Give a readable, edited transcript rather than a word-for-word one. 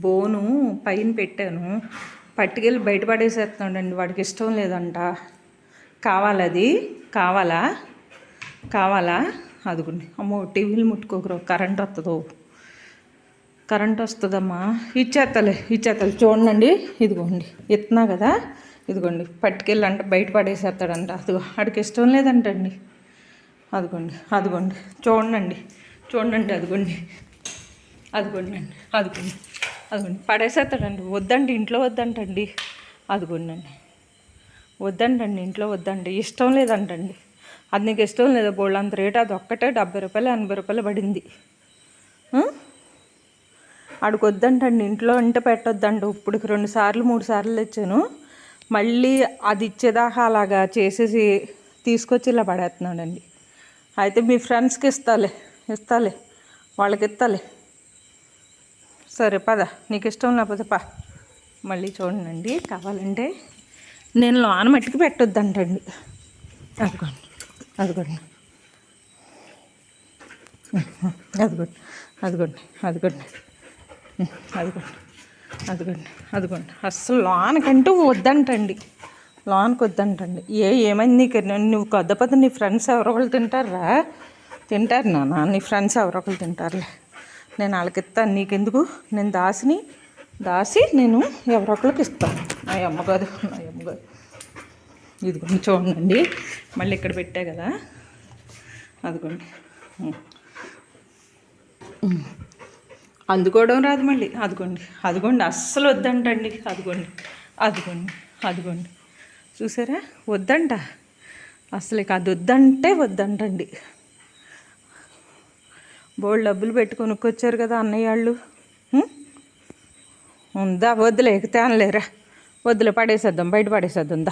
బోను పైన పెట్టాను, పట్టుకెళ్ళి బయట పడేసేస్తున్నాడండి. వాడికి ఇష్టం లేదంట. కావాలది కావాలా కావాలా అదిగోండి. అమ్మో టీవీలు ముట్టుకోకరు, కరెంట్ వస్తుందమ్మా. ఇచ్చేత్తలే చూడండి. ఇదిగోండి ఎత్తున్నా కదా, ఇదిగోండి పట్టుకెళ్ళి అంటే బయట పడేసేస్తాడంట. అదిగో వాడికి ఇష్టం లేదంటండి. అదిగోండి చూడండి అదిగోండి పడేసేస్తాడండి. వద్దండి ఇంట్లో వద్దంటండి. అదిగోండి ఇంట్లో వద్దండి. ఇష్టం లేదంటండి. అది నీకు ఇష్టం లేదా? బోళ్ళు అంత రేటు. అది ఒక్కటే 70 రూపాయలు 80 రూపాయలు పడింది. ఆడికి వద్దంటండి. ఇంట్లో అంటే పెట్టొద్దండి. ఇప్పటికి 2 సార్లు 3 సార్లు తెచ్చాను. మళ్ళీ అది ఇచ్చేదాకా అలాగా చేసేసి తీసుకొచ్చి ఇలా పడేస్తున్నాడండి. అయితే మీ ఫ్రెండ్స్కి ఇస్తాలే వాళ్ళకి ఇస్తాలే. సరే పద, నీకు ఇష్టం లేకపోతే పా. మళ్ళీ చూడండి, కావాలంటే నేను లోన మట్టికి పెట్టొద్దంటండి. అదిగోండి అస్సలు లోనకంటూ వద్దంటండి. ఏమైంది నీకు? నువ్వు కొద్దిపోతే నీ ఫ్రెండ్స్ ఎవరో ఒకళ్ళు తింటారు నాన్న. నీ ఫ్రెండ్స్ ఎవరో ఒకళ్ళు తింటారులే. నేను వాళ్ళకి ఇస్తాను, నీకెందుకు? నేను దాసి నేను ఎవరో ఒకరికి ఇస్తాను. నా అమ్మ కాదు. ఇదిగోండి చూడండి, మళ్ళీ ఇక్కడ పెట్టా కదా. అదిగోండి అందుకోవడం రాదు మళ్ళీ. అదిగోండి అస్సలు వద్దంటండి. అదిగోండి చూసారా, వద్దంట అసలు. ఇక అది వద్దంటండి. బోల్డ్ డబ్బులు పెట్టి కొనుక్కొచ్చారు కదా అన్నయ్య వాళ్ళు. ఉందా? వద్దులే, ఎగితే అనలేరా. వద్దులే, పడేసేద్దాం, బయట పడేసేద్దాం దా.